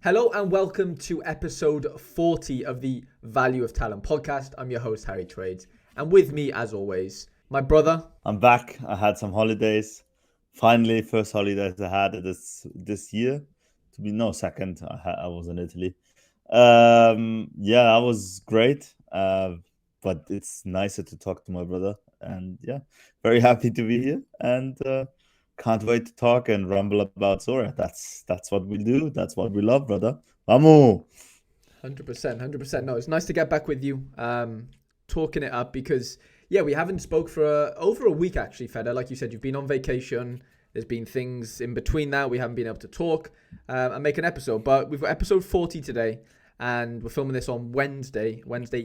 Hello and welcome to episode 40 of the Value of Talent podcast. I'm your host, Harry Trades. And with me, as always, my brother. I'm back. I had some holidays. Finally, first holidays I had this year. Second. I was in Italy. That was great. But it's nicer to talk to my brother. And yeah, very happy to be here. And can't wait to talk and rumble about Sora. That's what we do. That's what we love, brother. Vamos! 100%, 100%. No, it's nice to get back with you, talking it up because, yeah, we haven't spoke for over a week, actually, Fede. Like you said, you've been on vacation. There's been things in between that. We haven't been able to talk and make an episode. But we've got episode 40 today, and we're filming this on Wednesday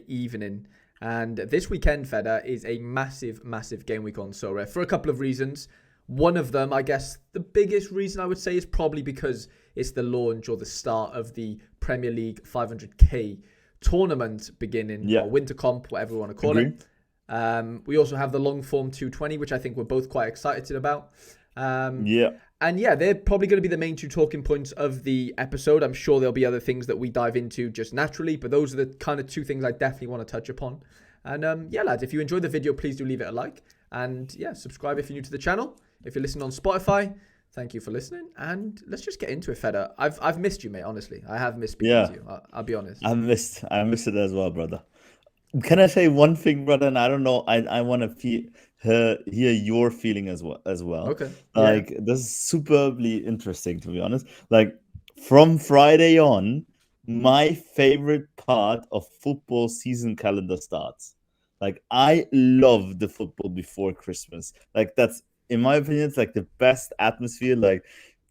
evening. And this weekend, Fede, is a massive, massive game week on Sora for a couple of reasons. One of them, I guess, the biggest reason I would say is probably because it's the launch or the start of the Premier League 500k tournament beginning, or winter comp, whatever we want to call it. We also have the long form 220, which I think we're both quite excited about. And yeah, they're probably going to be the main two talking points of the episode. I'm sure there'll be other things that we dive into just naturally, but those are the kind of two things I definitely want to touch upon. And yeah, lads, if you enjoyed the video, please do leave it a like. And yeah, subscribe if you're new to the channel. If you're listening on Spotify, thank you for listening. And let's just get into it, Fede. I've missed you, mate, honestly. I have missed speaking to you. I'll be honest. I missed it as well, brother. Can I say one thing, brother? And I don't know. I want to hear your feeling as well. Okay. This is superbly interesting, to be honest. Like from Friday on, my favorite part of football season calendar starts. Like I love the football before Christmas. Like that's, in my opinion, it's like the best atmosphere. Like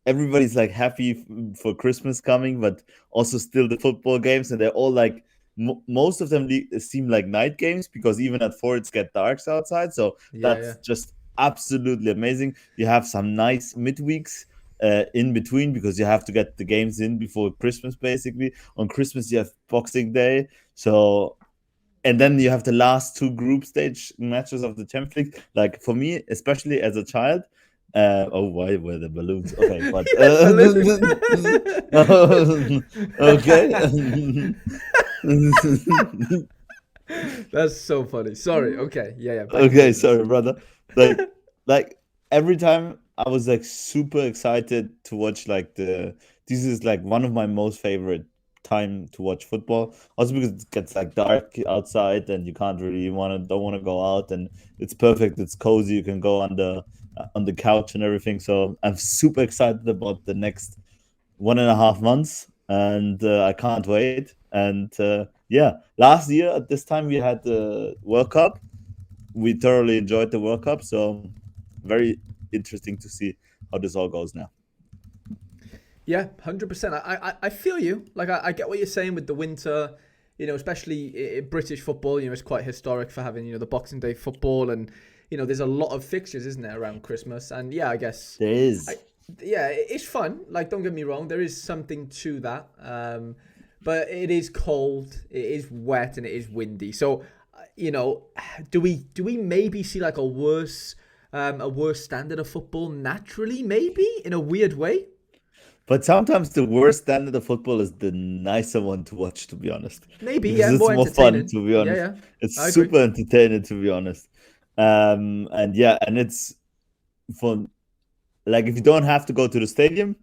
everybody's like happy for Christmas coming, but also still the football games, and they're all like most of them seem like night games because even at 4 it's get dark outside. So that's just absolutely amazing. You have some nice midweeks in between because you have to get the games in before Christmas. Basically, on Christmas you have Boxing Day, so. And then you have the last two group stage matches of the Champions League. Like for me, especially as a child, why were the balloons? Okay, but okay. That's so funny. Sorry. Okay. Yeah. Okay, sorry, brother. Like every time I was like super excited to watch this is like one of my most favorite time to watch football, also because it gets like dark outside and you can't really don't want to go out, and it's perfect, it's cozy, you can go on the couch and everything. So I'm super excited about the next 1.5 months, and I can't wait. And last year at this time we had the World Cup. We thoroughly enjoyed the World Cup, so very interesting to see how this all goes now. Yeah, 100%. I feel you. Like, I get what you're saying with the winter, especially in British football, it's quite historic for having, the Boxing Day football. And, there's a lot of fixtures, isn't there, around Christmas? And yeah, I guess. There is. It's fun. Like, don't get me wrong. There is something to that. But it is cold, it is wet, and it is windy. So, do we maybe see like a worse standard of football naturally, maybe, in a weird way? But sometimes the worst standard of football is the nicer one to watch, to be honest. Maybe, because it's more fun, to be honest. Yeah. It's super entertaining, to be honest. And it's for, like, if you don't have to go to the stadium,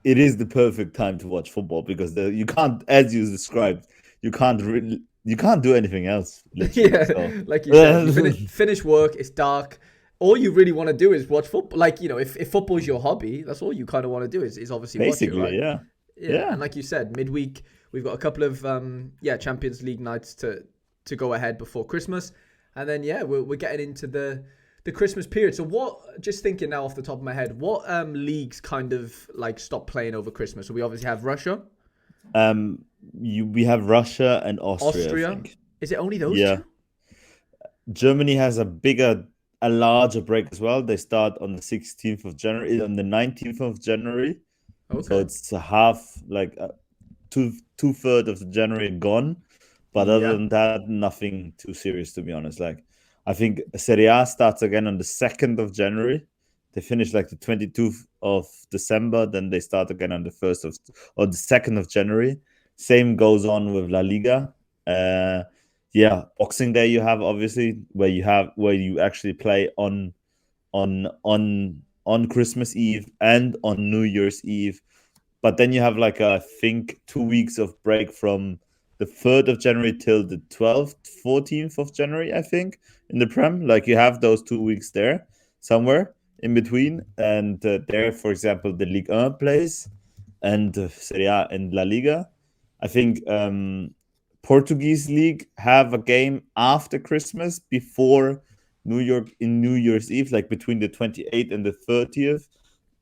it is the perfect time to watch football because you can't, as you described, you can't do anything else. Yeah, so. Like you said, you finish work, it's dark. All you really want to do is watch football. Like, if football is your hobby, that's all you kind of want to do is obviously basically watch it, right? Yeah. And like you said, midweek, we've got a couple of Champions League nights to go ahead before Christmas. And then, we're getting into the Christmas period. So just thinking now off the top of my head, what leagues kind of like stop playing over Christmas? So we obviously have Russia. We have Russia and Austria. I think. Is it only those two? Germany has a larger break as well. They start on the 16th of January, on the 19th of January. Okay. So it's a half, like two-thirds of January gone. But other than that, nothing too serious, to be honest. Like, I think Serie A starts again on the 2nd of January. They finish like the 22nd of December, then they start again on the 1st of or the 2nd of January. Same goes on with La Liga. Yeah, Boxing Day you have obviously where you actually play on Christmas Eve and on New Year's Eve. But then you have like I think 2 weeks of break from the 3rd of January till the 12th, 14th of January, I think, in the Prem. Like you have those 2 weeks there somewhere in between. And there, for example, the Ligue 1 plays and Serie A and La Liga. I think Portuguese league have a game after Christmas before New Year's Eve, like between the 28th and the 30th.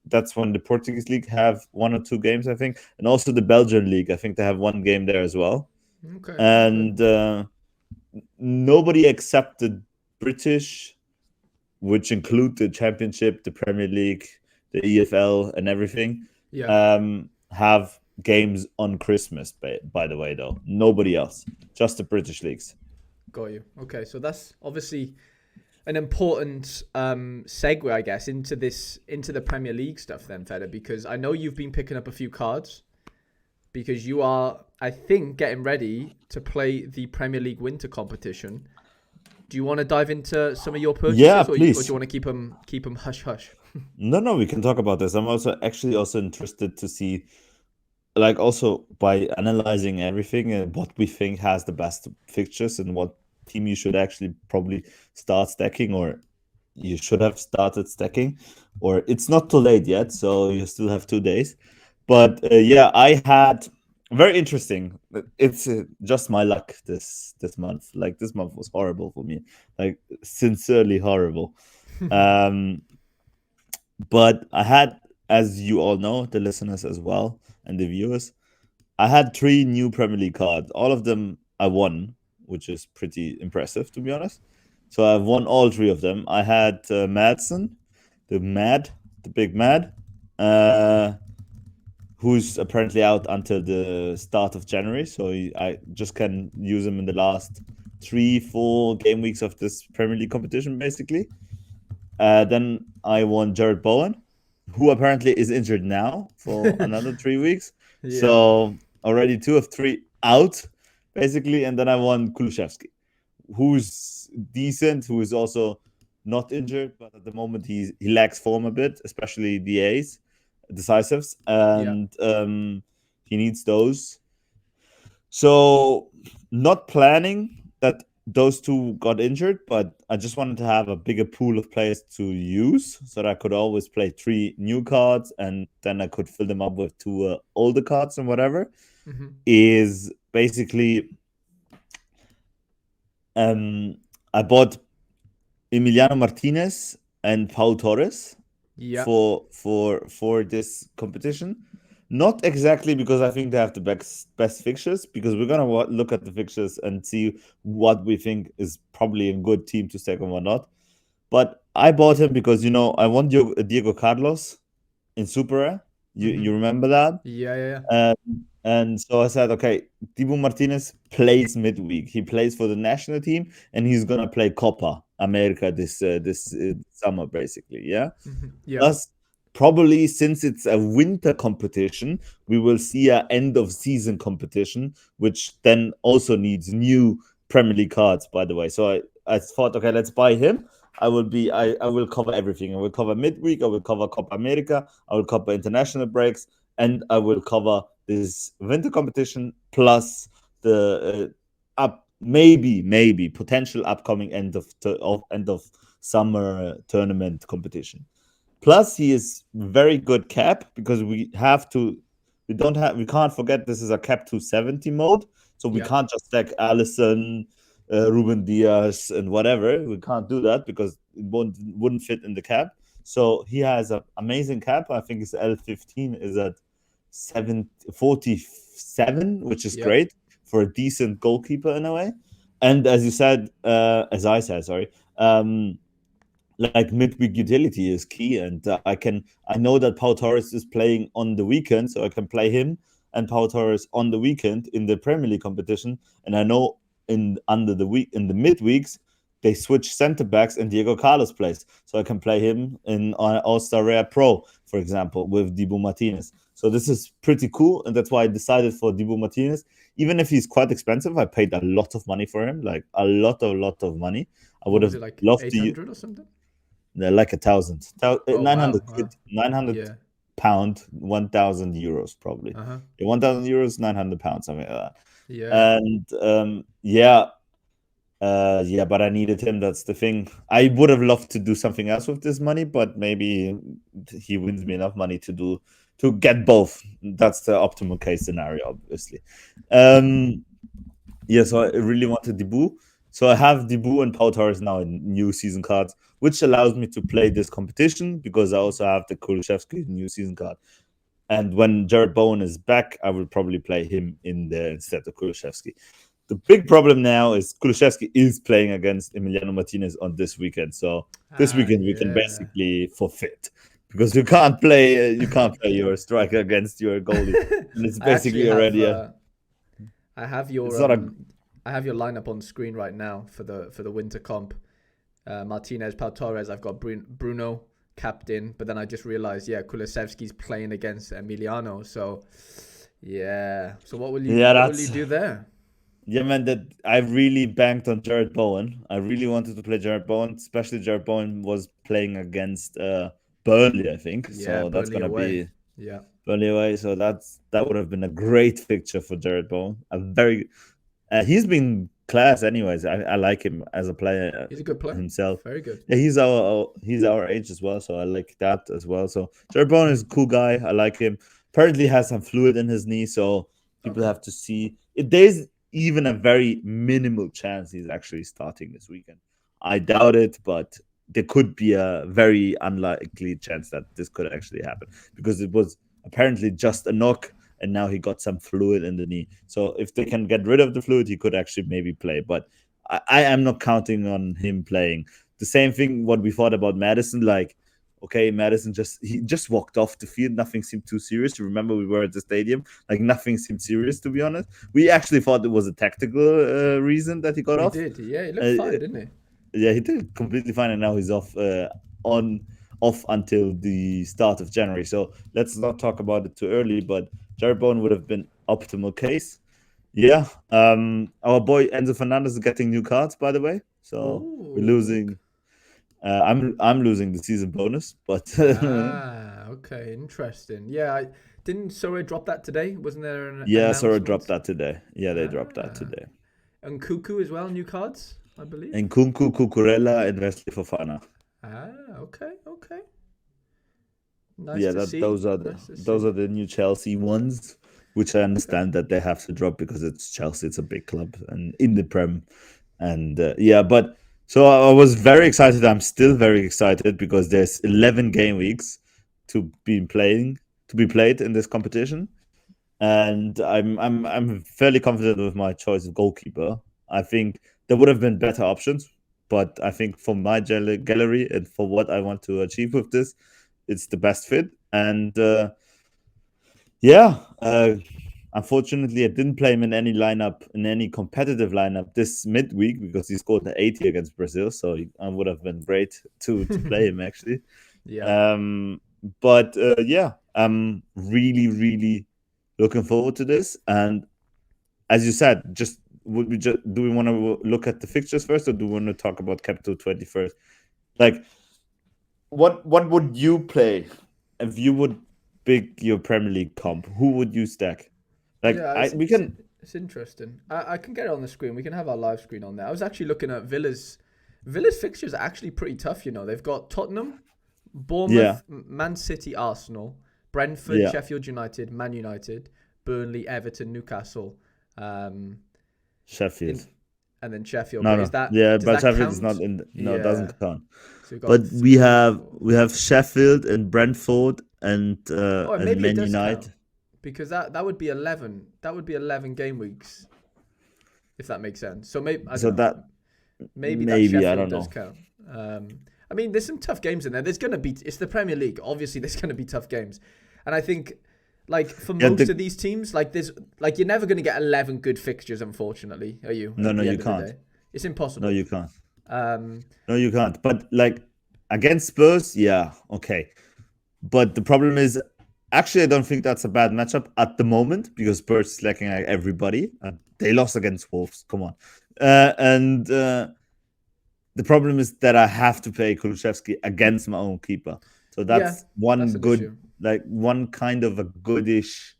That's when the Portuguese league have 1 or 2 games, I think, and also the Belgian league. I think they have 1 game there as well. Okay. And nobody except the British, which include the Championship, the Premier League, the EFL, and everything, have games on Christmas. By the way, though, nobody else, just the British leagues. Got you. Okay, so that's obviously an important segue, I guess, into the Premier League stuff then, Fede, because I know you've been picking up a few cards because you are, I think, getting ready to play the Premier League winter competition. Do you want to dive into some of your purchases, Yeah, or please. do you want to keep them hush hush? No, we can talk about this. I'm also interested to see, like, also by analyzing everything and what we think has the best fixtures and what team you should actually probably start stacking, or you should have started stacking, or it's not too late yet, so you still have 2 days. But yeah, I had very interesting. It's just my luck this month. Like this month was horrible for me, like sincerely horrible. But I had, as you all know, the listeners as well and the viewers, I had 3 new Premier League cards. All of them I won, which is pretty impressive, to be honest. So I've won all 3 of them. I had Madsen, the big Mad, who's apparently out until the start of January. So I just can use him in the last 3-4 game weeks of this Premier League competition, basically. Then I won Jared Bowen, who apparently is injured now for another 3 weeks. Yeah. So already 2 of 3 out, basically. And then I won Kulusevski, who's decent, who is also not injured, but at the moment he lacks form a bit, especially the decisives, and he needs those. So not planning that those 2 got injured, but I just wanted to have a bigger pool of players to use so that I could always play 3 new cards and then I could fill them up with 2 older cards and whatever. Is basically I bought Emiliano Martinez and Pau Torres for this competition. Not exactly because I think they have the best fixtures, because we're gonna look at the fixtures and see what we think is probably a good team to stack and whatnot. But I bought him because I want Diego Carlos in Super Rare. You remember that? Yeah. And so I said, okay, Dibu Martinez plays midweek. He plays for the national team, and he's gonna play Copa America this summer, basically. Yeah. Plus, probably since it's a winter competition, we will see an end of season competition, which then also needs new Premier League cards, by the way. So I thought, okay, let's buy him. I will cover everything. I will cover midweek. I will cover Copa America. I will cover international breaks, and I will cover this winter competition plus the maybe potential upcoming end of summer tournament competition. Plus, he is very good cap, because we can't forget this is a cap 270 mode, so we can't just stack Allison, Ruben Diaz, and whatever. We can't do that because it wouldn't fit in the cap. So he has an amazing cap. I think his L15 is at 47, which is great for a decent goalkeeper in a way. And as I said, sorry, like midweek utility is key, and I know that Pau Torres is playing on the weekend, so I can play him and Pau Torres on the weekend in the Premier League competition, and I know in the midweeks they switch center backs and Diego Carlos plays. So I can play him in All-Star Rare Pro, for example, with Dibu Martinez. So this is pretty cool, and that's why I decided for Dibu Martinez. Even if he's quite expensive, I paid a lot of money for him, like a lot of money. I would have like loved 800 or something? like 1,000, Oh, 900 wow. quid, 900 Yeah. pound, 1,000 euros probably. Uh-huh. 1,000 euros, 900 pounds, something like that. Yeah. And yeah, but I needed him. That's the thing. I would have loved to do something else with this money, but maybe he wins me enough money to get both. That's the optimal case scenario, obviously. Yeah, so I really wanted Dibu. So I have Dibu and Pau Torres now in new season cards, which allows me to play this competition because I also have the Kulusevski new season card. And when Jared Bowen is back, I will probably play him in there instead of Kulusevski. The big problem now is Kulusevski is playing against Emiliano Martinez on this weekend. So this weekend we can basically forfeit because you can't play your striker against your goalie. And it's basically I have your lineup on screen right now for the winter comp. Martinez, Pau Torres. I've got Bruno captain, but then I just realized, Kulusevski's playing against Emiliano. So, yeah. So what will you do there? Yeah, man, that I really banked on Jared Bowen. I really wanted to play Jared Bowen, especially Jared Bowen was playing against Burnley, I think. So that's gonna be Burnley away. So that would have been a great fixture for Jared Bowen. He's been class, anyways. I like him as a player. He's a good player himself. Very good. Yeah, he's our age as well, so I like that as well. So Jared Bowen is a cool guy. I like him. Apparently has some fluid in his knee, so people have to see. There's even a very minimal chance he's actually starting this weekend. I doubt it, but there could be a very unlikely chance that this could actually happen because it was apparently just a knock and now he got some fluid in the knee. So if they can get rid of the fluid, he could actually maybe play. But I am not counting on him playing. The same thing what we thought about Madison, like, okay, Madison just walked off the field. Nothing seemed too serious. You remember we were at the stadium. Like, nothing seemed serious, to be honest. We actually thought it was a tactical reason that he got off. He did. Yeah, he looked fine, didn't he? Yeah, he did completely fine, and now he's off until the start of January. So let's not talk about it too early, but Jared Bowen would have been optimal case. Yeah. Our boy Enzo Fernandez is getting new cards, by the way. So we're losing. I'm losing the season bonus, but okay, interesting. Yeah, didn't Sora drop that today? Wasn't there an Sora dropped that today. Yeah, they dropped that today. And Cuckoo as well, new cards, I believe. And Kunku, Cucurella, and Wesley Fofana. Okay. Those are the new Chelsea ones, which I understand that they have to drop because it's Chelsea. It's a big club and in the Prem, and but. So I was very excited. I'm still very excited because there's 11 game weeks to be played in this competition, and I'm fairly confident with my choice of goalkeeper. I think there would have been better options, but I think for my gallery and for what I want to achieve with this, it's the best fit. And unfortunately, I didn't play him in any competitive lineup this midweek because he scored an 80 against Brazil. So it would have been great to play him, actually. Yeah. I'm really, really looking forward to this. And as you said, do we want to look at the fixtures first, or do we want to talk about Capital 20 first? Like, what would you play if you would pick your Premier League comp? Who would you stack? It's interesting. I can get it on the screen. We can have our live screen on there. I was actually looking at Villa's fixtures are actually pretty tough. You know, they've got Tottenham, Bournemouth, Man City, Arsenal, Brentford, Sheffield United, Man United, Burnley, Everton, Newcastle, Sheffield, and then Sheffield. No. But Sheffield is not in. It doesn't count. So but we have Sheffield and Brentford and Man United. Count. Because that would be 11. That would be 11 game weeks, if that makes sense. So maybe maybe that Sheffield does count. I mean, there's some tough games in there. It's the Premier League. Obviously, there's going to be tough games, and I think for most of these teams, you're never going to get 11 good fixtures. Unfortunately, are you? No, you can't. It's impossible. No, you can't. No, you can't. But like against Spurs, yeah, okay. But the problem is, actually, I don't think that's a bad matchup at the moment because Spurs is lacking like everybody. They lost against Wolves. Come on. And the problem is that I have to play Kulusevski against my own keeper. So Yeah, that's one that's an good, issue. like one kind of a goodish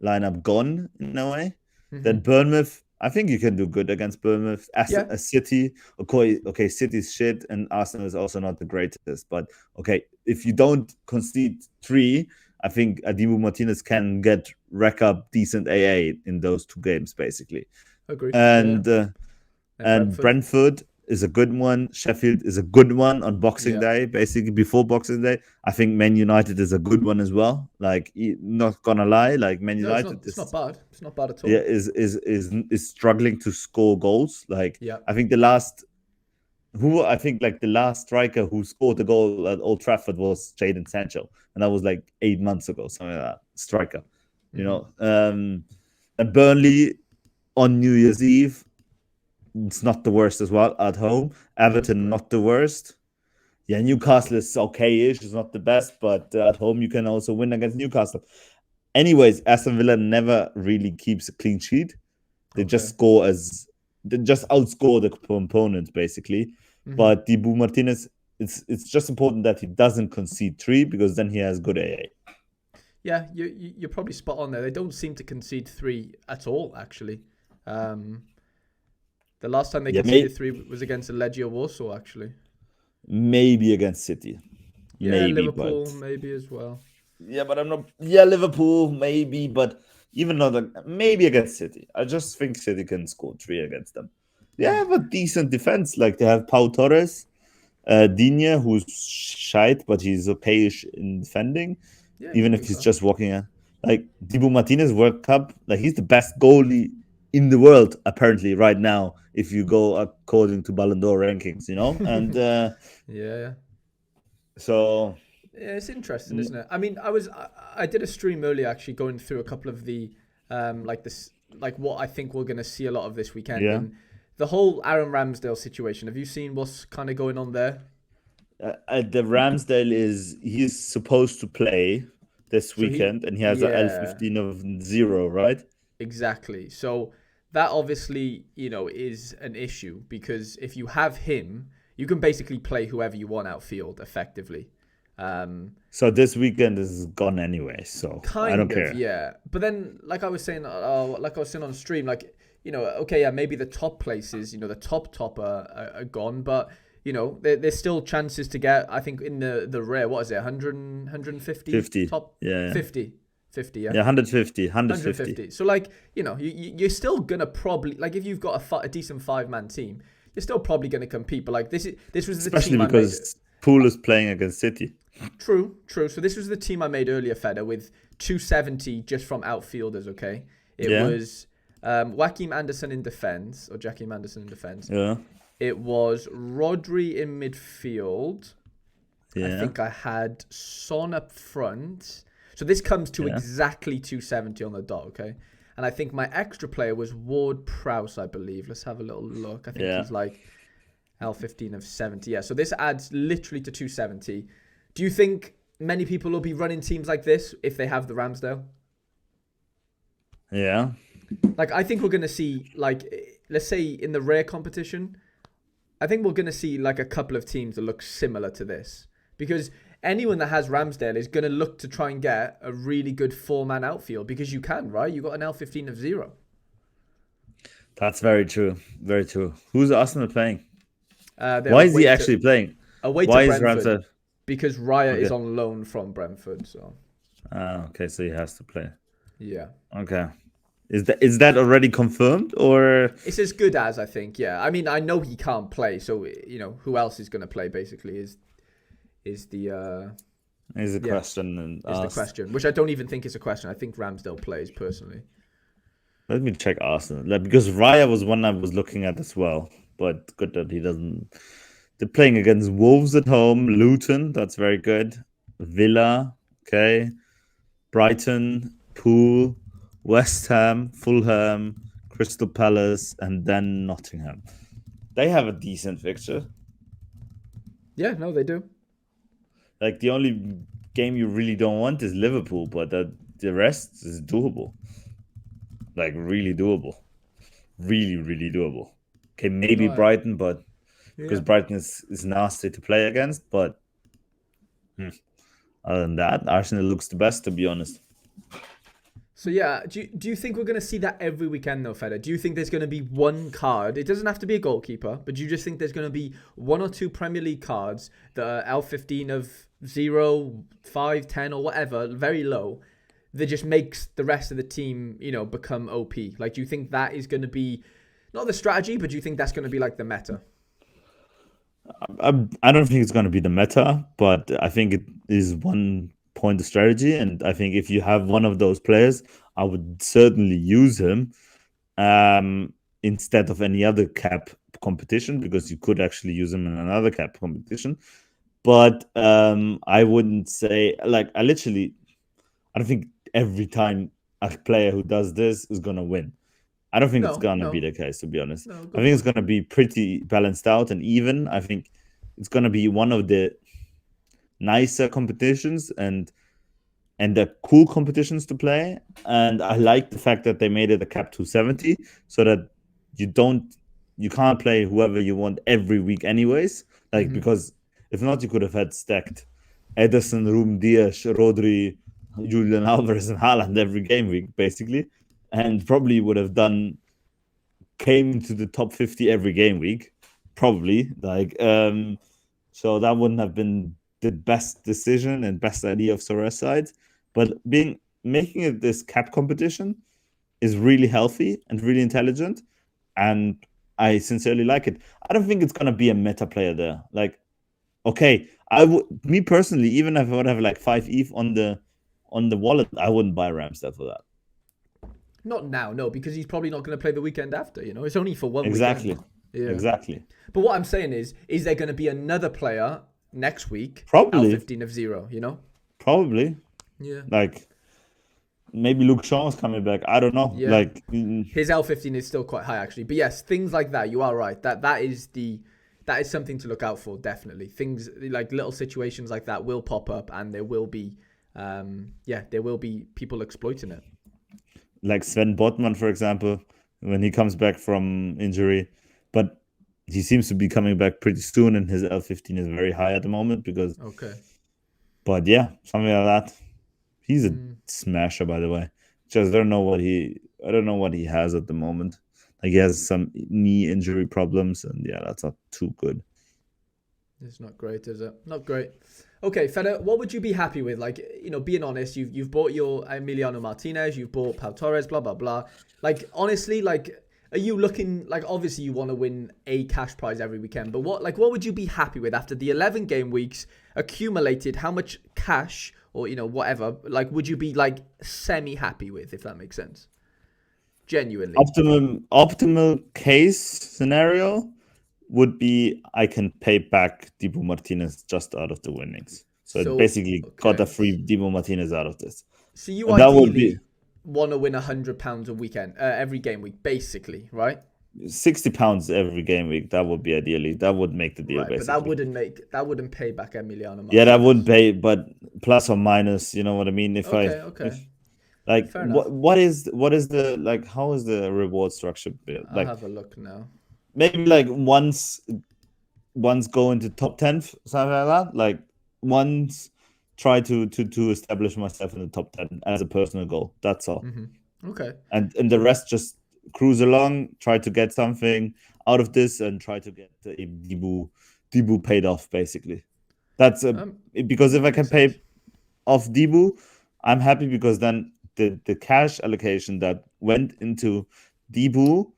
lineup gone in a way. Then Hmm. Bournemouth, I think you can do good against Bournemouth. As Yeah, a City, okay, City's shit, and Arsenal is also not the greatest. But okay, if you don't concede 3, I think Adimu Martinez can rack up decent AA in those 2 games, basically. agreed. Yeah, And and and Brentford. Brentford is a good one. Sheffield is a good one on Boxing Yeah. Day, basically before Boxing Day. I think Man United is a good one as well. Like, not gonna lie, like Man No, it's not. United It's not is bad. It's not bad at yeah all. is struggling to score goals. Like, Yeah. I think the last striker who scored a goal at Old Trafford was Jadon Sancho, and that was like 8 months ago, something like that. Striker, you Hmm. know. And Burnley on New Year's Eve, it's not the worst as well at home. No, Everton, great. not the worst. Yeah, Newcastle is okay-ish. It's not the best, but at home you can also win against Newcastle. Anyways, Aston Villa never really keeps a clean sheet. They Okay. they just outscore the opponents basically. Hmm. But Dibu Martinez, it's just important that he doesn't concede 3 because then he has good AA. Yeah, you're probably spot on there. They don't seem to concede 3 at all, actually. Um, the last time they Yeah, conceded 3 was against Legia Warsaw, actually. maybe against City, Yeah, maybe, but Liverpool maybe as well. yeah, but I'm not. Yeah, Liverpool maybe, but even not maybe against City. I just think City can score 3 against them. They Mm. have a decent defense. Like they have Pau Torres, Digne, who's shite, but he's okay-ish in defending, Yeah, he even can if be he's fun. just walking. Like Dibu Martinez World Cup, like he's the best goalie in the world apparently right now. If you go according to Ballon d'Or rankings, and Yeah. so Yeah, it's interesting, isn't it? I mean, I did a stream earlier actually going through a couple of the like this like what I think we're gonna see a lot of this weekend yeah. and the whole Aaron Ramsdale situation. Have you seen what's kind of going on there? The Ramsdale he's supposed to play this So he weekend, and he has a yeah, L15 of 0, right? exactly. So that obviously, is an issue because if you have him, you can basically play whoever you want outfield effectively. Um, So this weekend is gone anyway, so I don't Kind of, care. yeah. But then, like I was saying on stream, like okay, yeah, maybe the top places, the top are gone, but there's still chances to get. I think in the rare, what is it, 100, top Yeah, 50, 50, yeah, yeah, 150, 150. 150. So like you're still gonna probably like if you've got a decent 5-man team, you're still probably gonna compete. But like this was the Especially team I made. because Poole is playing against City. True. So this was the team I made earlier, Fede, with 270 just from outfielders, okay? It Yeah, was Joachim Anderson in defense, or Jackie Anderson in defense. yeah, It was Rodri in midfield. I yeah, think I had Son up front. So this comes to yeah, exactly 270 on the dot, okay? And I think my extra player was Ward Prowse, I believe. Let's have a little look. I think yeah. he's like L15 of 70. Yeah, so this adds literally to 270. Do you think many people will be running teams like this if they have the Ramsdale? Yeah. Like, I think we're going to see, like, let's say in the rare competition, I think we're going to see, like, a couple of teams that look similar to this. Because anyone that has Ramsdale is going to look to try and get a really good 4-man outfield because you can, right? You got an L15 of 0. That's very true. Very true. Who's Arsenal playing? They're Why is he actually playing? away to Why is Brentford Ramsdale? because Raya is Okay. on loan from Brentford. So, Okay, so he has to play. yeah. Okay. Is that already confirmed or It's as good as, I think, yeah. I mean, I know he can't play, so who else is going to play? Basically, is the is the yeah question is the asked? question, which I don't even think is a question. I think Ramsdale plays personally. Let me check Arsenal. Like, because Raya was one I was looking at as well. But good that he doesn't. They're playing against Wolves at home, Luton, that's very good. Villa, okay. Brighton, Poole, West Ham, Fulham, Crystal Palace, and then Nottingham. they have a decent fixture. Yeah, no, they do. Like the only game you really don't want is Liverpool, but the rest is doable. Like really doable. Really, really doable. Okay, maybe No, Brighton, but because yeah. Brighton is nasty to play against, but other than that, Arsenal looks the best, to be honest. So yeah, do you think we're going to see that every weekend though, Fede? Do you think there's going to be one card? It doesn't have to be a goalkeeper, but do you just think there's going to be one or two Premier League cards that are L15 of 0, 5, 10 or whatever, very low, that just makes the rest of the team, become OP? Like, do you think that is going to be not the strategy, but do you think that's going to be like the meta? I don't think it's going to be the meta, but I think it is one point of strategy. And I think if you have one of those players, I would certainly use him instead of any other cap competition, because you could actually use him in another cap competition. But I wouldn't say, like, I don't think every time a player who does this is going to win. I don't think it's No, gonna be no, the case, to be honest. no. I Good think it's point. gonna be pretty balanced out and even. I think it's gonna be one of the nicer competitions and the cool competitions to play. And I like the fact that they made it a cap 270, so that you can't play whoever you want every week, anyways. Like, Hmm. because if not, you could have had stacked Ederson, Ruben Dias, Rodri, Julian Alvarez, and Haaland every game week, basically, and probably would have came into the top 50 every game week, probably. So that wouldn't have been the best decision and best idea of Sora's side. But making it this cap competition is really healthy and really intelligent, and I sincerely like it. I don't think it's gonna be a meta player there. Like, okay, me personally, even if I would have like 5 ETH on the wallet, I wouldn't buy Ramsdale for that. Not now, no, because he's probably not going to play the weekend after. It's only for one Exactly. weekend. Yeah. Exactly. But what I'm saying is there going to be another player next week, Probably. L15 of 0, Probably. Yeah. Like, maybe Luke Shaw's coming back. I don't know. Yeah. Like, His L15 is still quite high, actually. But yes, things like that, you are right. That is something to look out for, definitely. Things like little situations like that will pop up, and there will be, there will be people exploiting it. like Sven Botman, for example, when he comes back from injury. But he seems to be coming back pretty soon, and his L15 is very high at the moment because. Okay. But yeah, something like that. He's a Mm. smasher, by the way. Just I don't know what he has at the moment. Like, he has some knee injury problems, and yeah, that's not too good. It's not great, is it? Not great. Okay, Fede, what would you be happy with? Like, being honest, you've bought your Emiliano Martinez, you've bought Pau Torres, blah blah blah. Like, honestly, like, are you looking like, obviously you want to win a cash prize every weekend, but what would you be happy with after the 11 game weeks accumulated? How much cash or whatever like would you be like semi happy with, if that makes sense? Genuinely. Optimal case scenario would be I can pay back Dibu Martinez just out of the winnings. So it So basically got a okay. free Dibu Martinez out of this. So you And that would be ideally want to win £100 a weekend, every game week, basically, right? £60 every game week. That would be ideally. That would make the deal, Right, but that basically. wouldn't pay back Emiliano Yeah, that wouldn't Martinez. pay, but plus or minus, you know what I mean? Okay, okay, If like fair enough. what is the, like, how is the reward structure built? I'll Like, have a look now. maybe like once go into top 10th, something like that. Like, once try to establish myself in the top 10 as a personal goal. That's all. Okay. And the rest just cruise along, try to get something out of this, and try to get a Dibu paid off, basically. That's because if I Makes can sense. pay off Dibu, I'm happy, because then the cash allocation that went into Dibu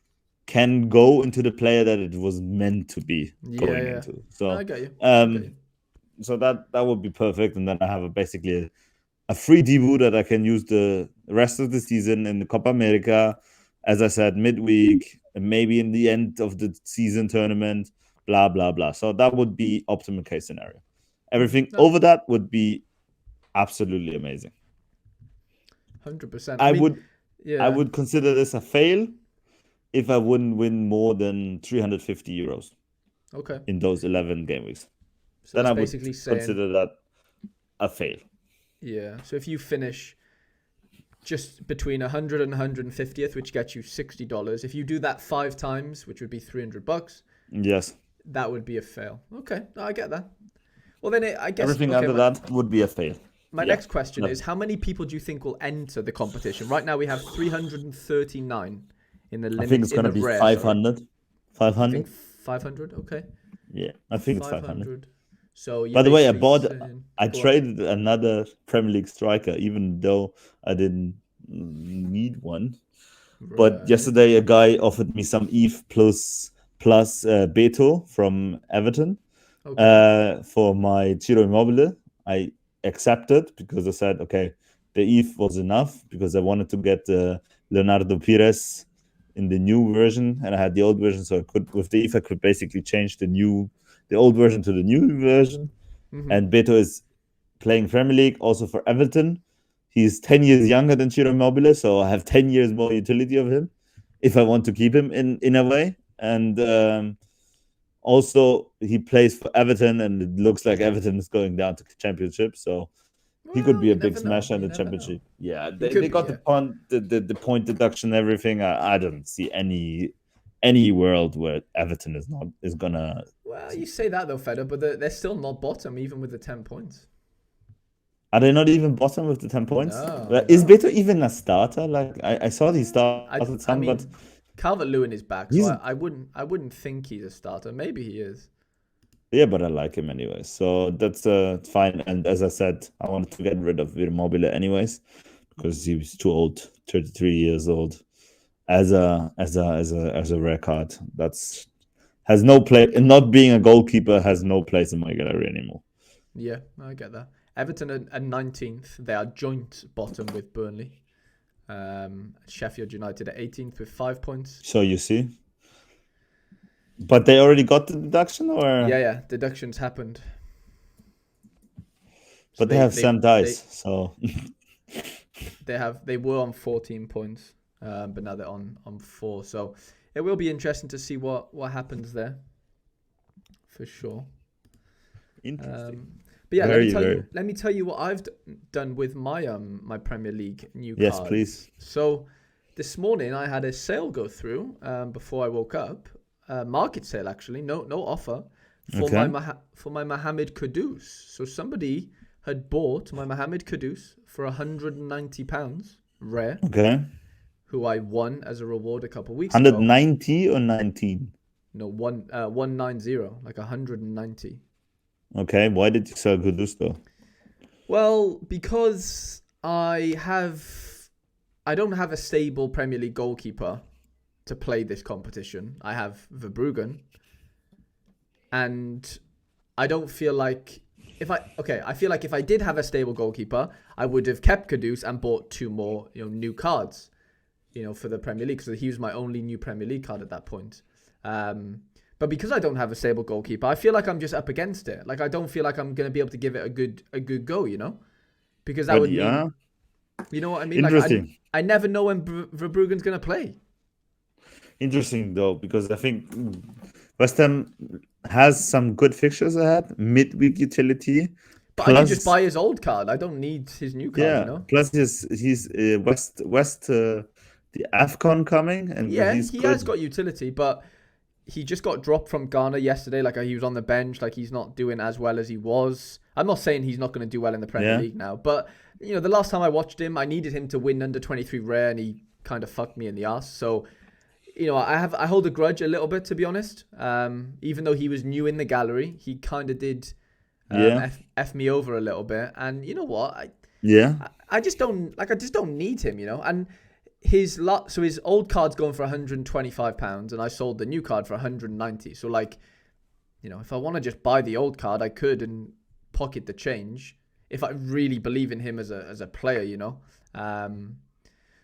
can go into the player that it was meant to be Yeah, going yeah. into. No, I So get you. I get um you. so that would be perfect, and then I have basically a free Dibu that I can use the rest of the season in the Copa America, as I said, midweek, and maybe in the end of the season tournament, blah blah blah. So that would be optimal case scenario. Everything No, over that would be absolutely amazing. 100%. I I mean, would I yeah. would consider this a fail if I wouldn't win more than 350 euros Okay. in those 11 game weeks. So Then that's I would basically saying, consider that a fail. yeah. So if you finish just between 100 and 150th, which gets you $60, if you do that 5 times, which would be $300, Yes. that would be a fail. Okay, no, I get that. Well, then I guess Everything okay, under that would be a fail. my Yeah. next question is, how many people do you think will enter the competition? Right now we have 339 in the limit. I think it's going to be rare, 500. Sorry. 500? 500, okay. Yeah, I think it's 500. So By the way, I go on. traded another Premier League striker, even though I didn't need one. But Right. yesterday, a guy offered me some Eve plus Beto from Everton Okay. for my Ciro Immobile. I accepted because I said, okay, the Eve was enough because I wanted to get Leonardo Pires in the new version, and I had the old version, so I could with the Eve I could basically change the old version to the new version. Mhm. And Beto is playing Premier League also for Everton. He's 10 years younger than Ciro Immobile, so I have 10 years more utility of him if I want to keep him in a way. And also, he plays for Everton, and it looks like Everton is going down to the Championship, so he could Well, be you a big never know. smasher in You the never Championship. know. Yeah, He they could be, got yeah. the point deduction and everything. I don't see any world where Everton is gonna. Well, you say that though, Fede, but they're still not bottom even with the 10 points. Are they not even bottom with the 10 points? No, Is no. Beto even a starter? Like I saw he started I some, but mean, Calvert-Lewin is back, so he's I wouldn't think he's a starter. Maybe he is. yeah, but I like him anyway. So that's fine. And as I said, I wanted to get rid of Immobile anyways because he was too old, 33 years old. As a rare card, that's has no place. And not being a goalkeeper has no place in my gallery anymore. Yeah, I get that. Everton are 19th. They are joint bottom with Burnley. Sheffield United at 18th with 5 points. So you see, but they already got the deduction, or Yeah. Deductions happened. but they have Sam Dice, so they were on 14 points, but now they're on 4. So it will be interesting to see what happens there, for sure. interesting. But yeah, Very. let me tell you what I've done with my my Premier League new Yes, cards. please. So this morning I had a sale go through before I woke up. Market sale actually, no offer for Okay. my Mohamed Kudus. So somebody had bought my Mohamed Kudus for £190 rare, Okay. who I won as a reward a couple of weeks ago. 190 or 19? No, 190, like 190. Okay. Why did you sell Kudus though? Well, because I don't have a stable Premier League goalkeeper to play this competition. I have Verbruggen, and I don't feel like I feel like if I did have a stable goalkeeper, I would have kept Kudus and bought 2 more, new cards, for the Premier League, because he was my only new Premier League card at that point. But because I don't have a stable goalkeeper, I feel like I'm just up against it. Like I don't feel like I'm gonna be able to give it a good go, because that But would yeah, mean, you know what I mean? interesting. Like I never know when Verbruggen's gonna play. Interesting though, because I think West Ham has some good fixtures ahead, midweek utility. But I can just buy his old card. I don't need his new card, Yeah. Plus, he's West the AFCON coming, and Yeah, he's he good. has got utility, but he just got dropped from Ghana yesterday. Like he was on the bench. Like he's not doing as well as he was. I'm not saying he's not going to do well in the Premier League now, but the last time I watched him, I needed him to win under 23 rare, and he kind of fucked me in the ass. So, I hold a grudge a little bit, to be honest. Even though he was new in the gallery, he kind of did F me over a little bit. And you know what? I just don't need him, And his old card's going for £125, and I sold the new card for 190. So if I want to just buy the old card, I could and pocket the change if I really believe in him as a player,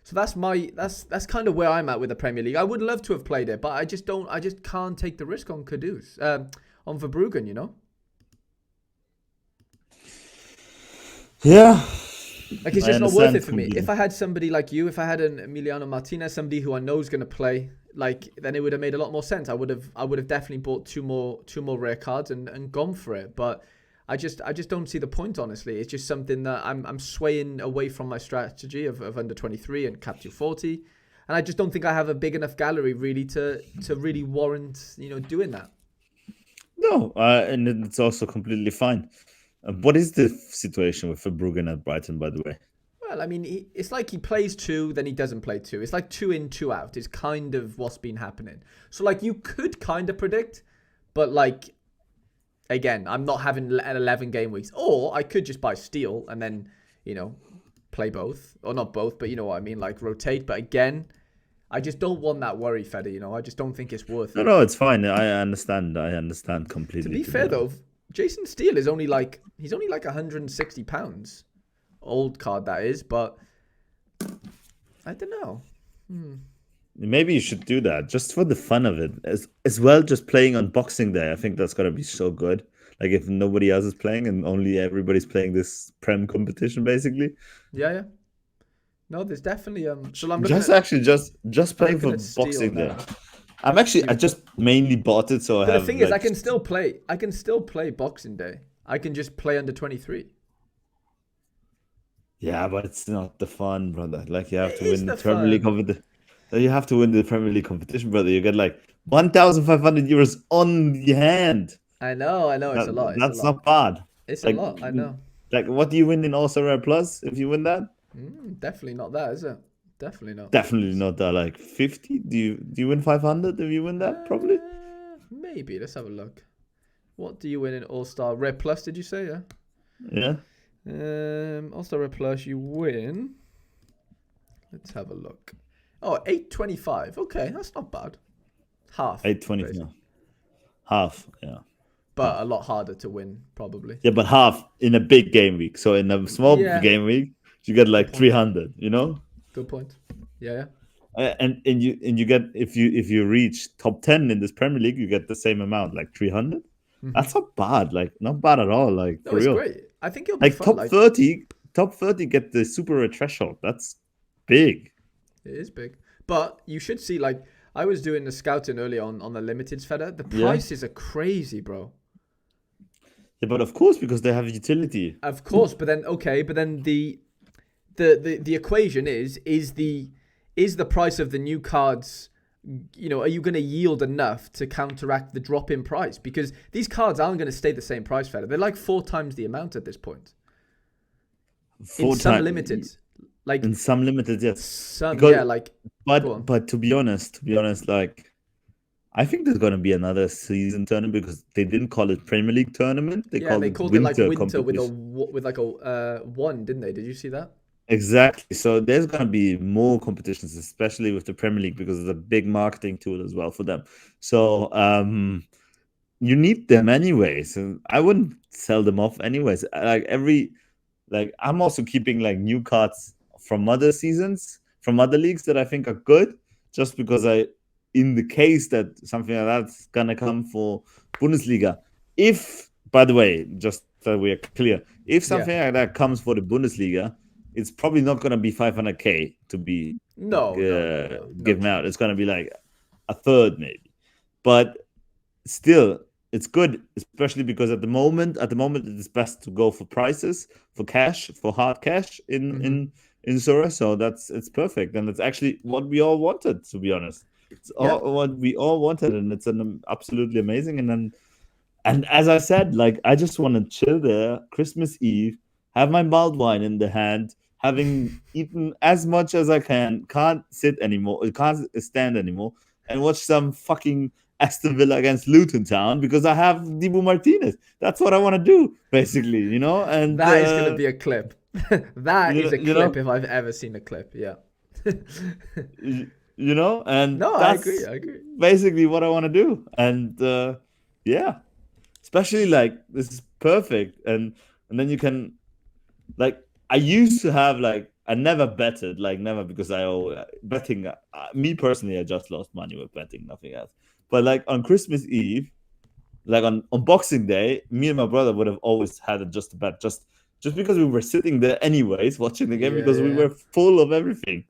So that's kind of where I'm at with the Premier League. I would love to have played it, but I just can't take the risk on Kudus, on Verbruggen, Yeah. Like it's just not worth it for me. If I had somebody like you, if I had an Emiliano Martinez, somebody who I know is going to play, like then it would have made a lot more sense. I would have definitely bought two more rare cards and gone for it. But I just don't see the point, honestly. It's just something that I'm swaying away from my strategy of under 23 and cap 240. And I just don't think I have a big enough gallery really to really warrant, doing that. No, and it's also completely fine. What is the situation with Verbruggen at Brighton, by the way? Well, I mean, it's like he plays 2, then he doesn't play 2. It's like 2 in, 2 out is kind of what's been happening. So, like, you could kind of predict, but, like, again, I'm not having an 11 game weeks. Or I could just buy Steel and then, play both. Or not both, but you know what I mean, like, rotate. But again, I just don't want that worry, Fede, I just don't think it's worth it. No, it's fine. I understand completely. To be fair, though, Jason Steele is only like £160. Old card, that is, but I don't know. Maybe you should do that just for the fun of it. As well, just playing on Boxing Day. I think that's going to be so good. Like, if nobody else is playing and only everybody's playing this Prem competition, basically. Yeah. No, there's definitely so I'm just playing for Boxing Day. I just mainly bought it so the thing is, I can still play Boxing Day. I can just play under 23. Yeah, but it's not the fun, brother. Like, you have to win the Premier League competition. You have to win the Premier League competition, brother. You get like €1,500 on the hand. I know. It's a lot. That's not bad. It's a lot. I know. Like, what do you win in All-Star Rare Plus if you win that? Definitely not that, is it? Definitely not. Definitely not that. Like 50. Do you win 500 if you win that? Probably. Maybe. Let's have a look. What do you win in All-Star Rare Plus? Did you say? Yeah. All-Star Rare Plus, you win. Let's have a look. Oh, 825. Okay, that's not bad. Half. 825. Half, yeah. But a lot harder to win, probably. Yeah, but half in a big game week. So in a small game week, you get like 300. Good point. Yeah. And you get if you reach top 10 in this Premier League, you get the same amount, like 300. That's not bad. Like, not bad at all. Like, no, for it's real. Great. I think it'll be like fun. Top 30 get the super rare threshold. That's big. It is big. But you should see, like, I was doing the scouting early on the limiteds, Fede. The prices are crazy, bro. Yeah, but of course, because they have utility. Of course, but then the equation is the price of the new cards, are you going to yield enough to counteract the drop in price? Because these cards aren't going to stay the same price, Fede. They're like 4 times the amount at this point. In some limiteds. Like, in some limited, yes. But to be honest, like, I think there's going to be another season tournament because they didn't call it Premier League tournament. They called it like winter with like a 1, didn't they? Did you see that? Exactly. So there's going to be more competitions, especially with the Premier League, because it's a big marketing tool as well for them. So you need them anyways. And I wouldn't sell them off anyways. I'm also keeping like new cards from other seasons, from other leagues that I think are good, just because in the case that something like that's gonna come for Bundesliga. If, by the way, just so we are clear, if something like that comes for the Bundesliga, it's probably not gonna be 500k to be given out. It's gonna be like a third maybe, but still, it's good, especially because at the moment it is best to go for prices, for cash, for hard cash in Zora. So it's perfect, and it's actually what we all wanted, to be honest. It's all what we all wanted, and it's absolutely amazing. And as I said, like, I just want to chill there Christmas Eve, have my mulled wine in the hand, having eaten as much as I can't sit anymore, can't stand anymore, and watch some fucking Aston Villa against Luton Town because I have Dibu Martinez. That's what I want to do, basically, And that is going to be a clip. That is a clip if I've ever seen a clip. Yeah. And no, that's I agree. Basically what I want to do, and especially like this is perfect, and then you can, like, I used to have like I never betted, like never, because betting. Me personally, I just lost money with betting, nothing else. But like on Christmas Eve, like on Boxing Day, me and my brother would have always had just a bet, just because we were sitting there anyways watching the game because we were full of everything.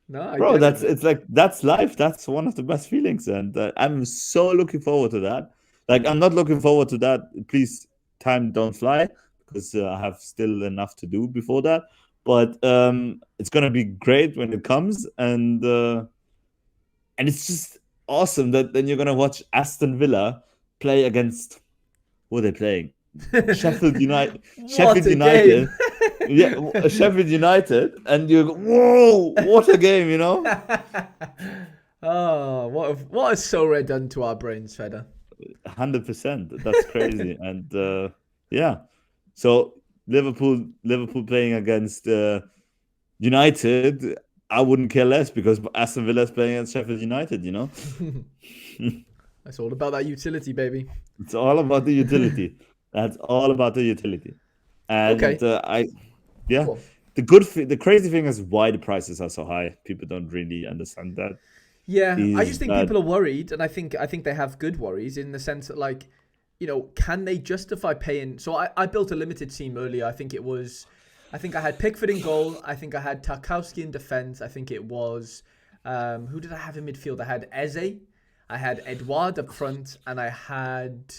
No, I Bro, get it, man. that's life. That's one of the best feelings, and I'm so looking forward to that. Like, I'm not looking forward to that. Please, time don't fly, because I have still enough to do before that. But it's gonna be great when it comes, and it's just awesome that then you're gonna watch Aston Villa play against, who are they playing? Sheffield United. What Sheffield a game! United. Yeah, Sheffield United, and you go, whoa, what a game, you know? Oh, what has So Red done to our brains, Fede? 100%. That's crazy. And yeah, so Liverpool playing against United, I wouldn't care less, because Aston Villa is playing against Sheffield United. You know, It's all about that utility, baby. it's all about the utility. That's all about the utility. And Okay, yeah, cool. the crazy thing is why the prices are so high. People don't really understand that. Yeah, I Is just think that people are worried, and I think they have good worries in the sense that, like, can they justify paying? So I built a limited team earlier. I think I had Pickford in goal. I think I had Tarkowski in defense. I think it was, who did I have in midfield? I had Eze, I had Edouard up front, and I had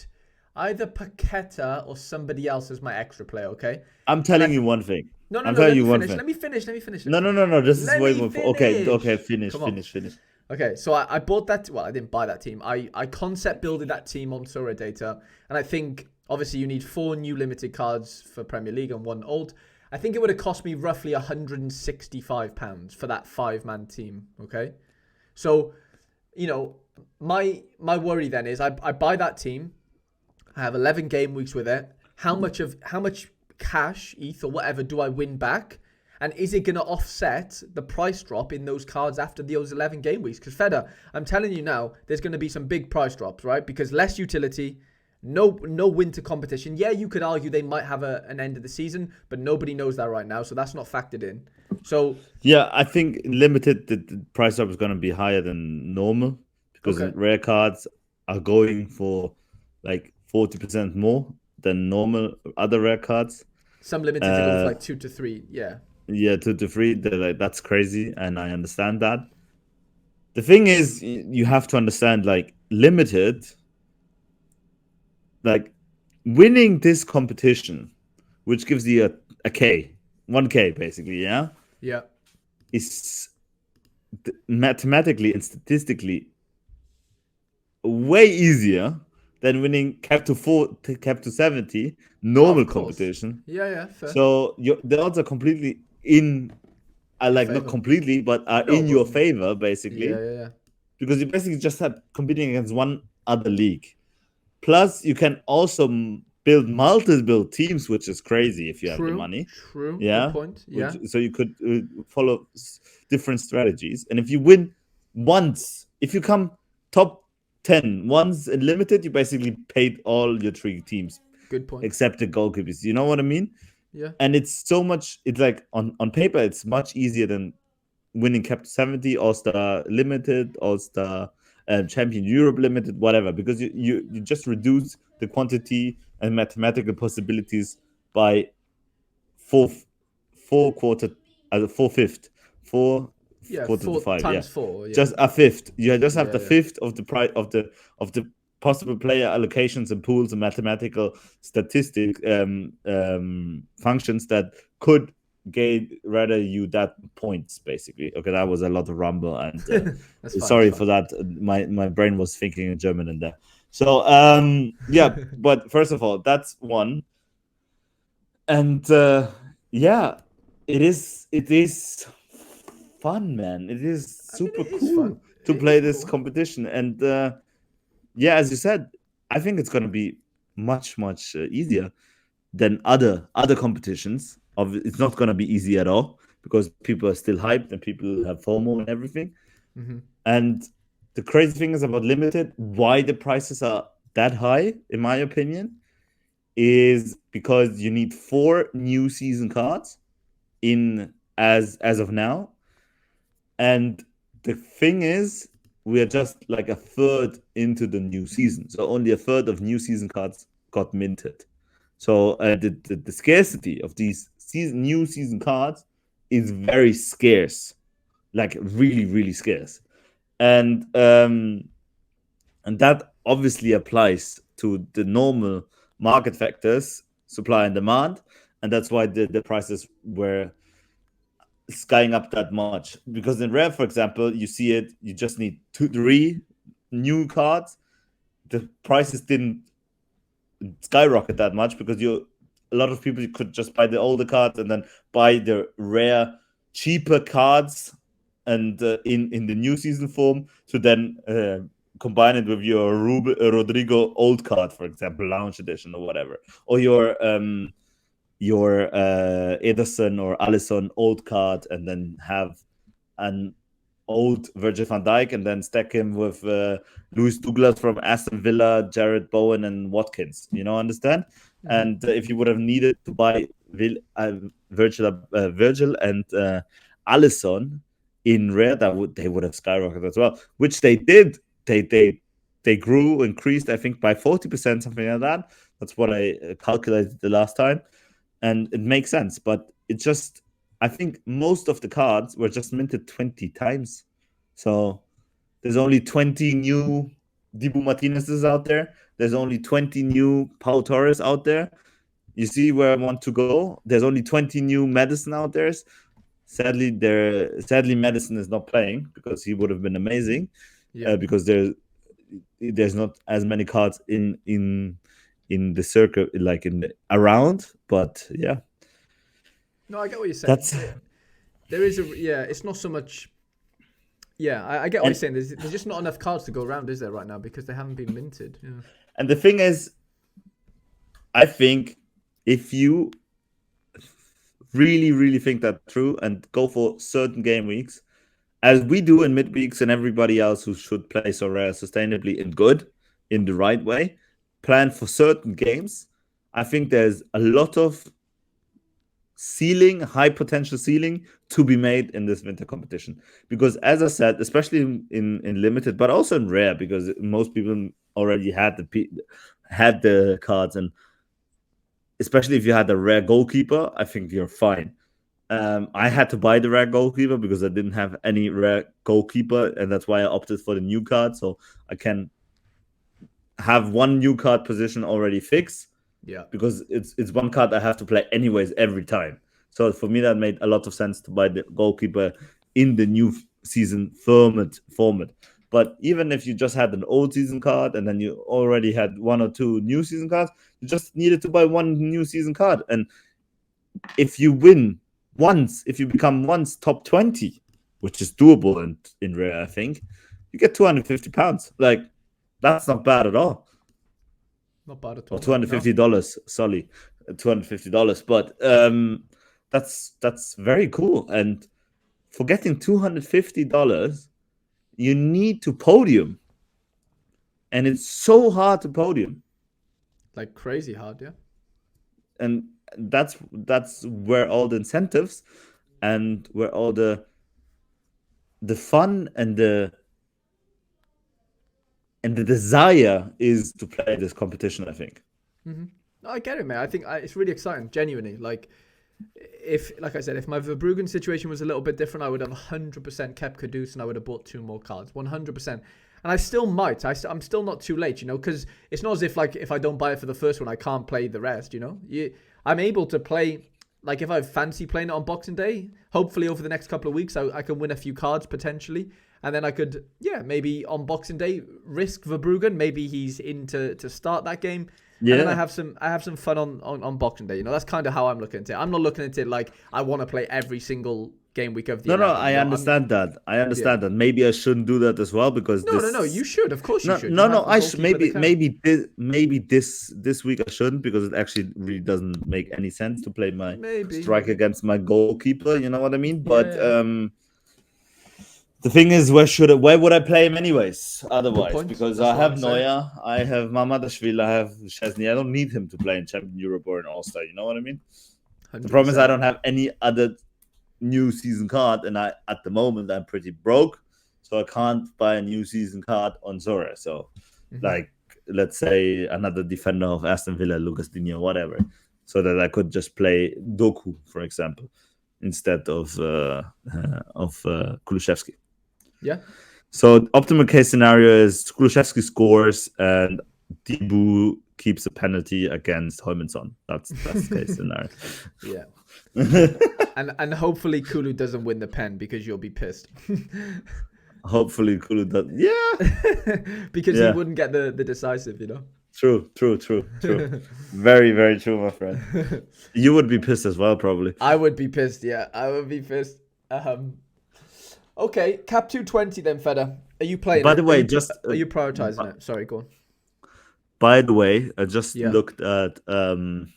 either Paqueta or somebody else as my extra player. Okay, I'm and telling you one thing. no, no, I'm no. telling Let you me one finish. thing. Let me finish. Let me finish. Let me No, no, finish. no, no. This is Let way me more. Okay. finish. Finish, Come on. finish. Okay, so I bought that. Well, I didn't buy that team. I concept builded that team on Sora data, and I think obviously you need 4 new limited cards for Premier League and 1 old. I think it would have cost me roughly £165 for that 5-man team. Okay, so my worry then is I buy that team. I have 11 game weeks with it. How much cash, ETH or whatever, do I win back? And is it going to offset the price drop in those cards after those 11 game weeks? Because Feda, I'm telling you now, there's going to be some big price drops, right? Because less utility, no winter competition. Yeah, you could argue they might have an end of the season, but nobody knows that right now, so that's not factored in. So Yeah, I think limited the price up is going to be higher than normal, because okay, rare cards are going for like 40% more than normal other rare cards. some limited to go for like 2 to 3. Yeah, Yeah, 2 to 3, like, that's crazy, and I understand that. The thing is, you have to understand, like, limited, like, winning this competition, which gives you a K, 1K basically, yeah, yeah, is mathematically and statistically way easier than winning cap to 70 oh, normal of course. competition. Yeah, fair. So the odds are completely in, Your like, not favor. completely, but are No, in your but favor yeah, basically, yeah. because you basically just have competing against one other league. Plus, you can also build multiple teams, which is crazy if you have the True, money. true. Good Yeah, point. which Yeah, so you could follow different strategies, and if you win once, if you come top 10 once in limited, you basically paid all your 3 teams good point. except the goalkeepers. You know what I mean? Yeah, And it's so much. It's like on paper, it's much easier than winning Cap 70, All Star Limited, All Star Champion Europe Limited, whatever, because you just reduce the quantity and mathematical possibilities by four four quarter, 4/5, four yeah. quarter to 4 five. Yeah, times 4. Yeah, just a fifth. You just have yeah, the yeah. fifth of the price of the possible player allocations and pools and mathematical statistic functions that could gain rather you that points basically. Okay, that was a lot of rumble, and That's fine. That's sorry fine. for that. My brain was thinking in German in there. So yeah, but first of all, that's one. And yeah, it is fun, man. It is I mean, super it is fun. cool to It play is this cool. competition. And yeah, as you said, I think it's going to be much easier than other competitions. It's not going to be easy at all, because people are still hyped and people have FOMO and everything. Hmm. And the crazy thing is about limited, why the prices are that high, in my opinion, is because you need 4 new season cards in as of now. And the thing is, we are just like a third into the new season, so only a third of new season cards got minted. So the scarcity of these new season cards is very scarce. like really, really scarce. And that obviously applies to the normal market factors, supply and demand, and that's why the prices were skying up that much. Because in rare, for example, you see it, you just need 2-3 new cards. The prices didn't skyrocket that much because a lot of people could just buy the older cards and then buy the rare cheaper cards and in the new season form to then combine it with your Rodrigo old card, for example, Lounge Edition or whatever, or your Ederson or Alisson old card, and then have an old Virgil van Dijk and then stack him with Luis Douglas from Aston Villa, Jared Bowen, and Watkins. Understand? Mm-hmm. And if you would have needed to buy Virgil and Alisson in rare, they would have skyrocketed as well, which they did. They increased, I think, by 40%, something like that. That's what I calculated the last time, and it makes sense. But it just, I think most of the cards were just minted 20 times. So there's only 20 new Dibu Martinez's out there. There's only 20 new Pau Torres out there. You see where I want to go? There's only 20 new Madison out there. Sadly, Madison is not playing because he would have been amazing. Yeah. Because there's not as many cards in the circle, like around. But yeah. No, I get what you're saying. There is it's not so much. Yeah, I get what you're saying. There's just not enough cards to go around, is there, right now, because they haven't been minted. Yeah. And the thing is, I think if you really, really think that through and go for certain game weeks, as we do in midweeks and everybody else who should play Sorare sustainably and good, in the right way, plan for certain games, I think there's a lot of high potential ceiling to be made in this winter competition. Because as I said, especially in limited, but also in rare, because most people already had the cards, and especially if you had a rare goalkeeper, I think you're fine. I had to buy the rare goalkeeper because I didn't have any rare goalkeeper, and that's why I opted for the new card, so I can have one new card position already fixed. Yeah, because it's one card I have to play anyways every time. So for me, that made a lot of sense to buy the goalkeeper in the new season format. But even if you just had an old season card and then you already had 1 or 2 new season cards, you just needed to buy one new season card. And if you win once, if you become once top 20, which is doable in rare, I think, you get £250. Like, that's not bad at all. Not bad at all. Or $250, sorry, $250. But that's very cool. And for getting $250, you need to podium, and it's so hard to podium, like crazy hard, yeah. And that's where all the incentives and where all the fun and the desire is to play this competition, I think. Mm-hmm. No, I get it, man. I think it's really exciting, genuinely. Like I said, if my Verbruggen situation was a little bit different, I would have 100% kept Kudus and I would have bought 2 more cards, 100%. And I still might. I'm still not too late, because it's not as if, like, if I don't buy it for the first one, I can't play the rest, I'm able to play, like, if I fancy playing it on Boxing Day, hopefully over the next couple of weeks, I can win a few cards potentially. And then I could, maybe on Boxing Day, risk Verbruggen. Maybe he's in to start that game. Yeah. And then I have some fun on Boxing Day. That's kind of how I'm looking at it. I'm not looking at it like I want to play every single game week of the year. No, I understand that. that. Maybe I shouldn't do that as well, because no. You should. Of course you should. I should. Maybe this week I shouldn't, because it actually really doesn't make any sense to play my strike against my goalkeeper. You know what I mean? But the thing is, where would I play him anyways? Otherwise, because I have Neuer, I have Mamadashvili, I have Szczesny. I don't need him to play in Champion Europe or in All-Star. You know what I mean? 100%. The problem is I don't have any other new season card, and at the moment I'm pretty broke, so I can't buy a new season card on Zora. So, like, let's say another defender of Aston Villa, Lucas Digne, whatever, so that I could just play Doku, for example. instead of Kulusevski. Yeah. So optimal case scenario is Kulusevski scores and Dibu keeps a penalty against Heumannsson. That's best case scenario. Yeah. and hopefully Kulu doesn't win the pen because you'll be pissed. Hopefully Kulu does. Yeah. Because he wouldn't get the decisive, you know. True. Very, very true, my friend. You would be pissed as well, probably. I would be pissed, yeah. I would be pissed. Okay, Cap 220 then, Fede. Are you playing By it? the way, Are you prioritizing it? Sorry, go on. By the way, I just looked at the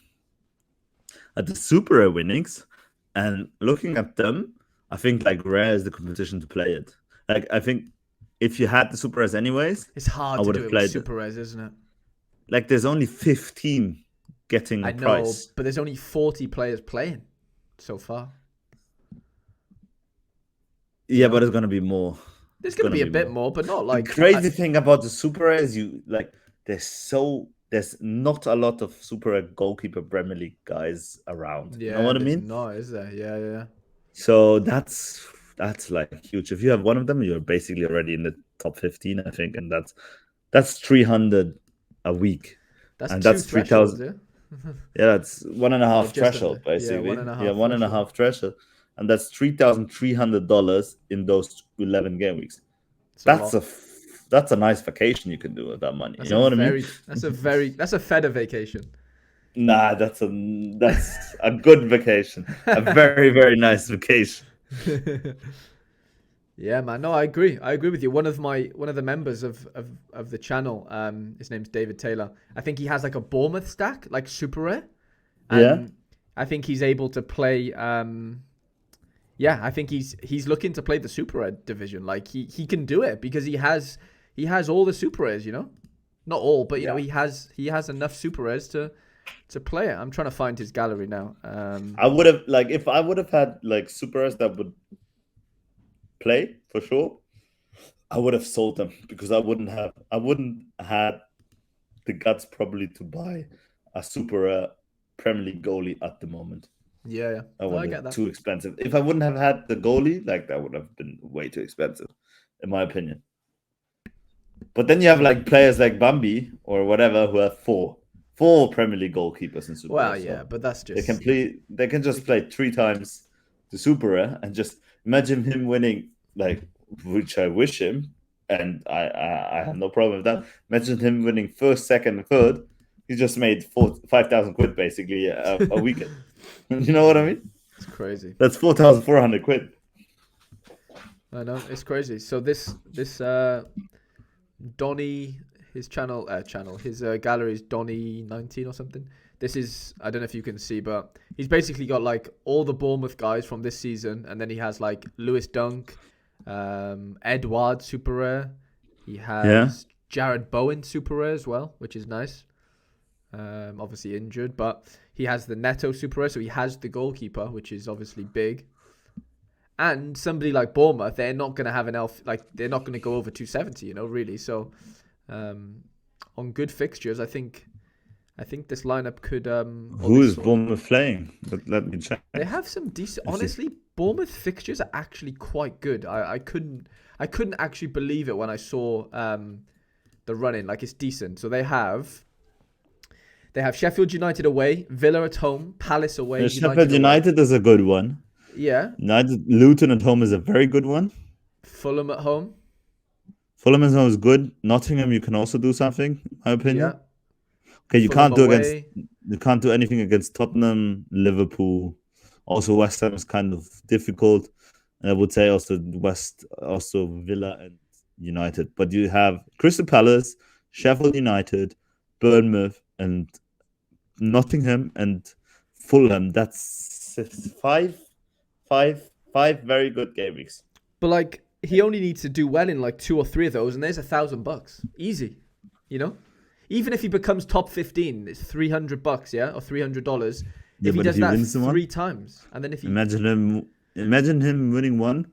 Super Rare winnings, and looking at them, I think like Rare is the competition to play it. Like I think if you had the Super Rares anyways, it's hard to do it with Super Rares, isn't it? Like there's only 15 getting a prize. But there's only 40 players playing so far. Yeah, but it's gonna be more. There's gonna be a bit more, but not like the crazy thing about the Super Rare is there's not a lot of Super Rare goalkeeper Premier League guys around. Yeah, you know what I mean? No, is there? Yeah. So that's like huge. If you have one of them, you're basically already in the top 15, I think, and that's 300 a week. That's 3,000. Yeah? Yeah, that's 1.5 threshold basically. Yeah, 1.5 threshold. And that's $3,300 in those 11 game weeks. That's a nice vacation you can do with that money. You know what I mean? That's a Fede vacation. Nah, that's a good vacation. A very, very nice vacation. Yeah, man. No, I agree. I agree with you. One of the members of the channel, his name's David Taylor. I think he has like a Bournemouth stack, like Super Rare. And I think he's able to play. I think he's looking to play the Super Rare division. Like he can do it because he has all the Super Rares. You know, not all, but you know he has enough Super Rares to play it. I'm trying to find his gallery now. I would have if I would have had like Super Rares that would play for sure, I would have sold them because I wouldn't had the guts probably to buy a Super Premier League goalie at the moment. Yeah. I get that. Too expensive. If I wouldn't have had the goalie, like that would have been way too expensive, in my opinion. But then you have like players like Bambi or whatever who have four Premier League goalkeepers in Super. Well, yeah, but that's just they can just play 3 times the Super and just imagine him winning, like, which I wish him, and I have no problem with that. Imagine him winning first, second, and third. He just made 5,000 quid basically a weekend. You know what I mean? It's crazy. That's 4,400 quid. I know, it's crazy. So this Donny, his channel, his gallery is Donny19 or something. This is, I don't know if you can see, but he's basically got like all the Bournemouth guys from this season, and then he has like Lewis Dunk, Edouard Super Rare. He has Jared Bowen Super Rare as well, which is nice. Obviously injured, but he has the Neto Super Rare, so he has the goalkeeper, which is obviously big. And somebody like Bournemouth, they're not going to have they're not going to go over 270, you know, really. So, on good fixtures, I think this lineup could. Who is Bournemouth playing? Let me check. They have some decent. Honestly, Bournemouth fixtures are actually quite good. I couldn't actually believe it when I saw the run-in. Like, it's decent. So they have Sheffield United away, Villa at home, Palace away. Sheffield United is a good one. Yeah. Luton at home is a very good one. Fulham at home. Fulham at home is good. Nottingham, you can also do something, in my opinion. Yeah. Okay, you can't do anything against Tottenham, Liverpool. Also, West Ham is kind of difficult. And I would say also Villa and United. But you have Crystal Palace, Sheffield United, Bournemouth, and Nottingham and Fulham. That's 5 very good game weeks. But like, he only needs to do well in like 2 or 3 of those, and there's $1,000 easy. You know, even if he becomes top 15, it's $300, yeah, or $300. If he does that 3 times, and then if he imagine him winning one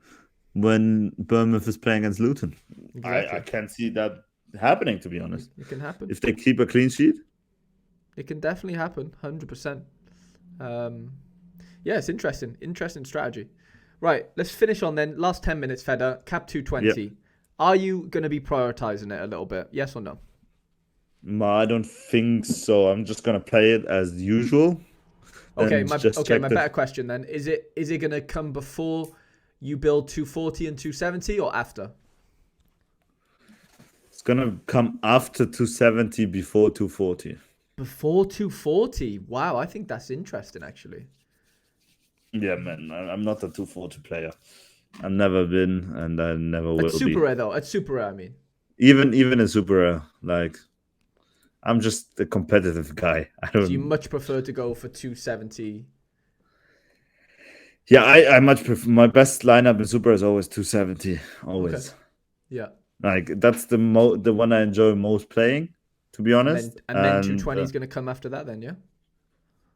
when Bournemouth is playing against Luton. Exactly. I can't see that happening, to be honest. It can happen if they keep a clean sheet. It can definitely happen, 100%. Yeah, it's interesting. Interesting strategy. Right, let's finish on then. Last 10 minutes, Fede. Cap 220. Yep. Are you going to be prioritizing it a little bit? Yes or no? No, I don't think so. I'm just gonna play it as usual and just check My the. better question then. Is it going to come before you build 240 and 270 or after? It's gonna come after 270, before 240. Before 240. Wow, I think that's interesting actually. Yeah, man. I'm not a 240 player. I've never been, and I never At will super be. rare though. At super rare, I mean. Even in super rare, like I'm just a competitive guy. I So you don't. much prefer to go for 270. Yeah, I much prefer my best lineup in super is always 270. Okay. Always. Yeah. Like that's the one I enjoy most playing, to be And then honest. and then And 220 is going to come after that then, yeah?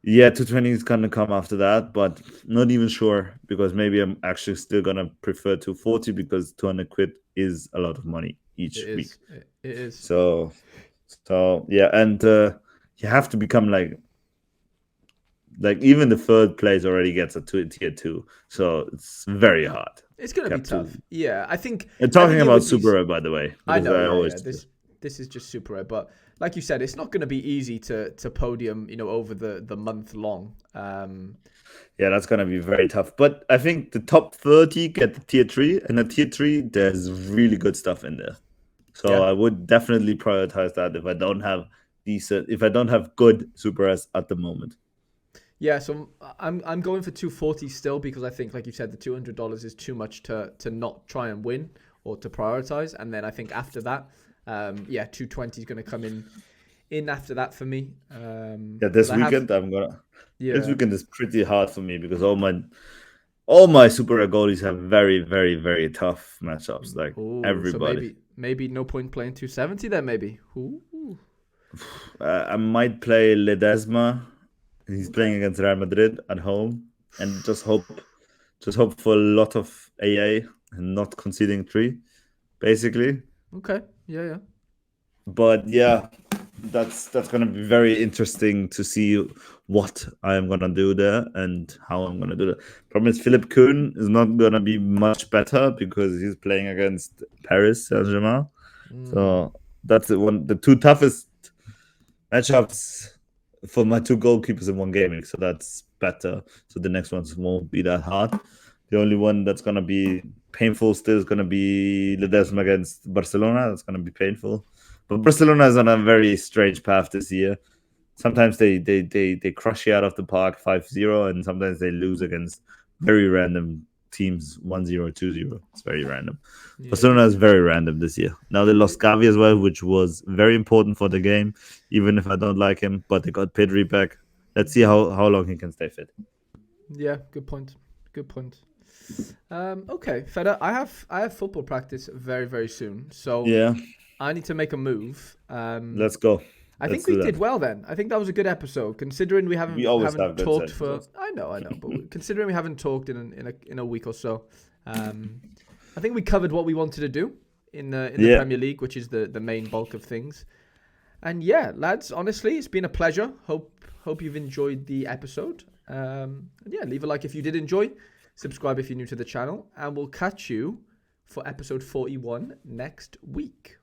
yeah, 220 is gonna come after that, but not even sure because maybe I'm actually still gonna prefer 240 because 200 quid is a lot of money It each week. is. It is. So yeah, and you have to become like even the third place already gets a tier two, so it's very hard. It's going to be Cap two. tough. Yeah, I think And every talking year about with these. super rare, by the way, I because know, I yeah. always This is just super rare, but like you said, it's not going to be easy to podium, over the month long. yeah, that's gonna be very tough. But I think the top 30 get the tier three, and the tier three there's really good stuff in there. So Yeah. I would definitely prioritize that if I don't have good super rares at the moment. Yeah, so I'm going for 240 still because I think, like you said, the $200 is too much to not try and win or to prioritize. And then I think after that, 220 is going to come in after that for me. Yeah, Because this I have, weekend I'm gonna. This yeah. weekend is pretty hard for me because all my super rare goalies have very, very, very tough matchups. Like Oh, so everybody. maybe no point playing 270 then maybe. Ooh, I might play Ledesma. He's okay. playing against Real Madrid at home, and just hope for a lot of AA and not conceding three, basically. Okay. Yeah. But yeah, that's gonna be very interesting to see what I am gonna do there and how I'm gonna do that. Problem is, Philip Kuhn is not gonna be much better because he's playing against Paris Saint-Germain. Mm, So that's the two toughest matchups for my two goalkeepers in one game. So that's better. So the next ones won't be that hard. The only one that's gonna be painful still is gonna be Ledesma against Barcelona. That's gonna be painful. But Barcelona is on a very strange path this year. Sometimes they crush you out of the park 5-0, and sometimes they lose against very random teams 1-0, 2-0. It's very random. yeah. Barcelona is very random this year. Now they lost Gavi as well, which was very important for the game, even if I don't like him. But they got Pedri back. Let's see how long he can stay fit. Yeah, good point. Good point. Okay, Fede, I have football practice very, very soon. So Yeah, I need to make a move. let's go. I Let's think we do that. did well then. I think that was a good episode, considering we We haven't always haven't have good talked for. episodes. I know, but considering we haven't talked in a week or so, I think we covered what we wanted to do in the Yeah, Premier League, which is the main bulk of things. And yeah, lads, honestly, it's been a pleasure. Hope you've enjoyed the episode. Yeah, leave a like if you did enjoy. Subscribe if you're new to the channel, and we'll catch you for episode 41 next week.